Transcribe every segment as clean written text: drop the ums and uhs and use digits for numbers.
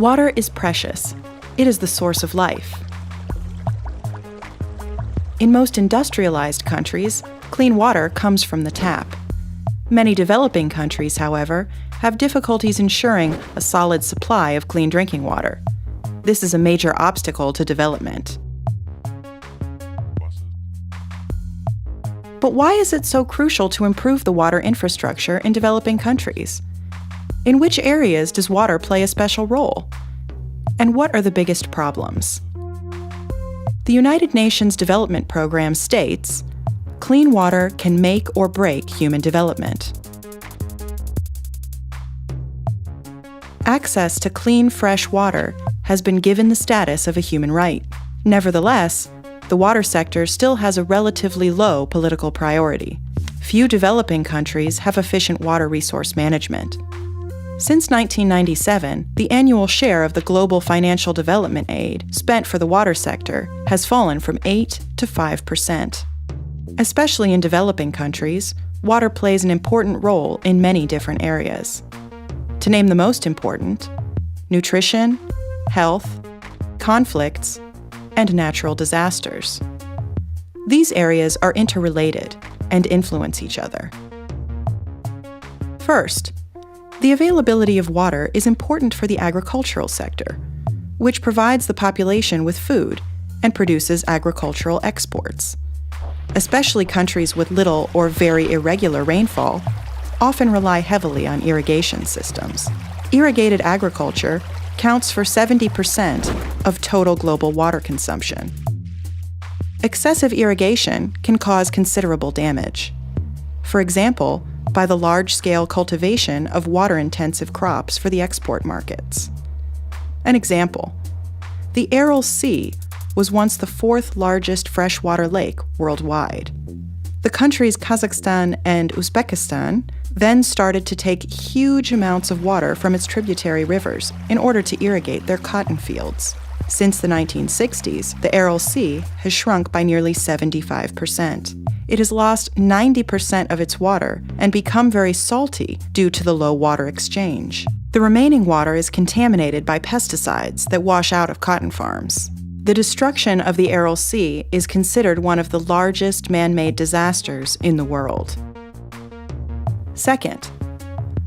Water is precious. It is the source of life. In most industrialized countries, clean water comes from the tap. Many developing countries, however, have difficulties ensuring a solid supply of clean drinking water. This is a major obstacle to development. But why is it so crucial to improve the water infrastructure in developing countries? In which areas does water play a special role? And what are the biggest problems? The United Nations Development Programme states, "Clean water can make or break human development." Access to clean, fresh water has been given the status of a human right. Nevertheless, the water sector still has a relatively low political priority. Few developing countries have efficient water resource management. Since 1997, the annual share of the global financial development aid spent for the water sector has fallen from 8 to 5%. Especially in developing countries, water plays an important role in many different areas. To name the most important: nutrition, health, conflicts, and natural disasters. These areas are interrelated and influence each other. First, the availability of water is important for the agricultural sector, which provides the population with food and produces agricultural exports. Especially countries with little or very irregular rainfall often rely heavily on irrigation systems. Irrigated agriculture counts for 70% of total global water consumption. Excessive irrigation can cause considerable damage. For example, by the large-scale cultivation of water-intensive crops for the export markets. An example: the Aral Sea was once the fourth largest freshwater lake worldwide. The countries Kazakhstan and Uzbekistan then started to take huge amounts of water from its tributary rivers in order to irrigate their cotton fields. Since the 1960s, the Aral Sea has shrunk by nearly 75%. It has lost 90% of its water and become very salty due to the low water exchange. The remaining water is contaminated by pesticides that wash out of cotton farms. The destruction of the Aral Sea is considered one of the largest man-made disasters in the world. Second,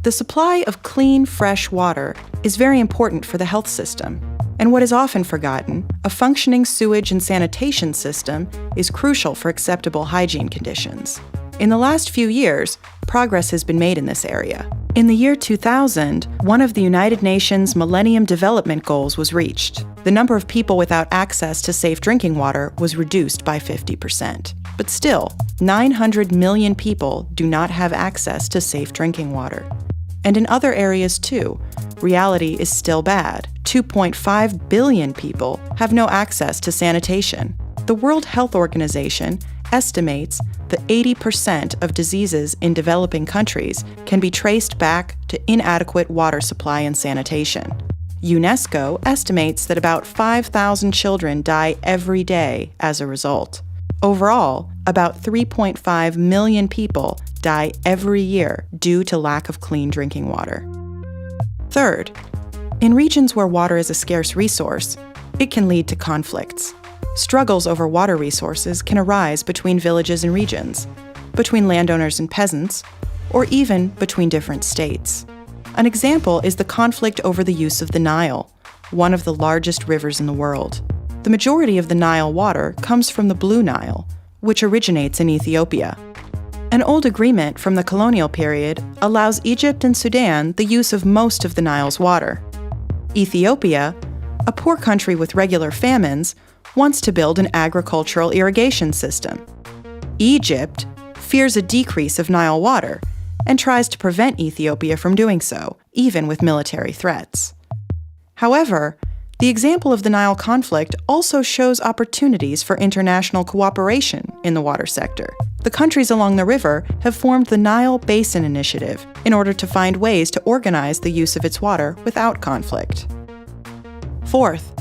the supply of clean, fresh water is very important for the health system. And what is often forgotten, a functioning sewage and sanitation system is crucial for acceptable hygiene conditions. In the last few years, progress has been made in this area. In the year 2000, one of the United Nations Millennium Development Goals was reached. The number of people without access to safe drinking water was reduced by 50%. But still, 900 million people do not have access to safe drinking water. And in other areas too, reality is still bad. 2.5 billion people have no access to sanitation. The World Health Organization estimates that 80% of diseases in developing countries can be traced back to inadequate water supply and sanitation. UNESCO estimates that about 5,000 children die every day as a result. Overall, about 3.5 million people die every year due to lack of clean drinking water. Third, in regions where water is a scarce resource, it can lead to conflicts. Struggles over water resources can arise between villages and regions, between landowners and peasants, or even between different states. An example is the conflict over the use of the Nile, one of the largest rivers in the world. The majority of the Nile water comes from the Blue Nile, which originates in Ethiopia. An old agreement from the colonial period allows Egypt and Sudan the use of most of the Nile's water. Ethiopia, a poor country with regular famines, wants to build an agricultural irrigation system. Egypt fears a decrease of Nile water and tries to prevent Ethiopia from doing so, even with military threats. However, the example of the Nile conflict also shows opportunities for international cooperation in the water sector. The countries along the river have formed the Nile Basin Initiative in order to find ways to organize the use of its water without conflict. Fourth,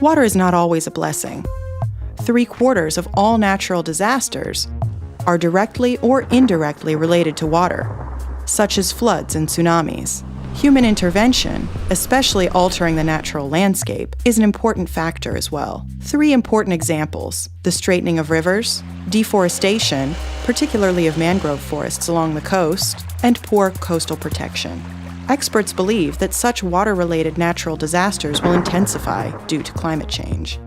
water is not always a blessing. 3/4 of all natural disasters are directly or indirectly related to water, such as floods and tsunamis. Human intervention, especially altering the natural landscape, is an important factor as well. 3 important examples: the straightening of rivers, deforestation, particularly of mangrove forests along the coast, and poor coastal protection. Experts believe that such water-related natural disasters will intensify due to climate change.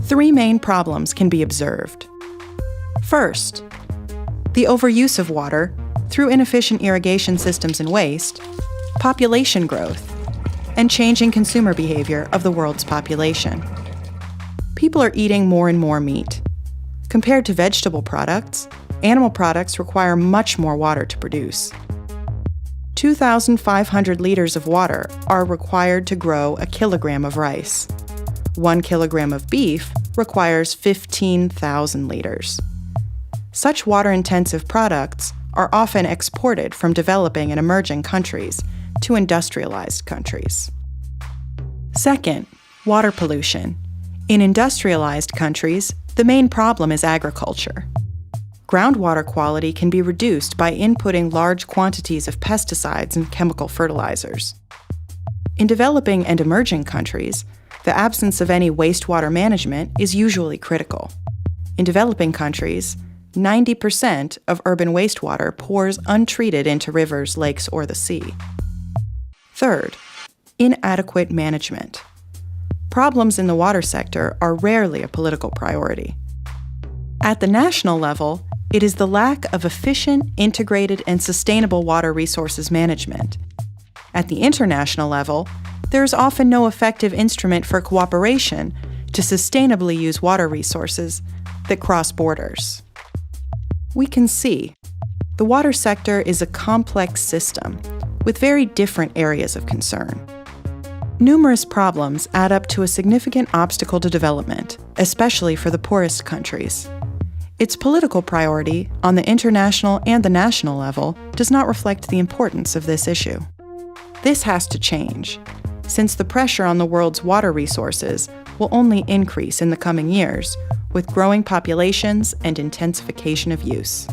3 main problems can be observed. First, the overuse of water through inefficient irrigation systems and waste, population growth, and changing consumer behavior of the world's population. People are eating more and more meat. Compared to vegetable products, animal products require much more water to produce. 2,500 liters of water are required to grow a kilogram of rice. 1 kilogram of beef requires 15,000 liters. Such water-intensive products are often exported from developing and emerging countries to industrialized countries. Second, water pollution. In industrialized countries, the main problem is agriculture. Groundwater quality can be reduced by inputting large quantities of pesticides and chemical fertilizers. In developing and emerging countries, the absence of any wastewater management is usually critical. In developing countries, 90% of urban wastewater pours untreated into rivers, lakes, or the sea. Third, inadequate management. Problems in the water sector are rarely a political priority. At the national level, it is the lack of efficient, integrated, and sustainable water resources management. At the international level, there is often no effective instrument for cooperation to sustainably use water resources that cross borders. We can see the water sector is a complex system with very different areas of concern. Numerous problems add up to a significant obstacle to development, especially for the poorest countries. Its political priority on the international and the national level does not reflect the importance of this issue. This has to change, since the pressure on the world's water resources will only increase in the coming years with growing populations and intensification of use.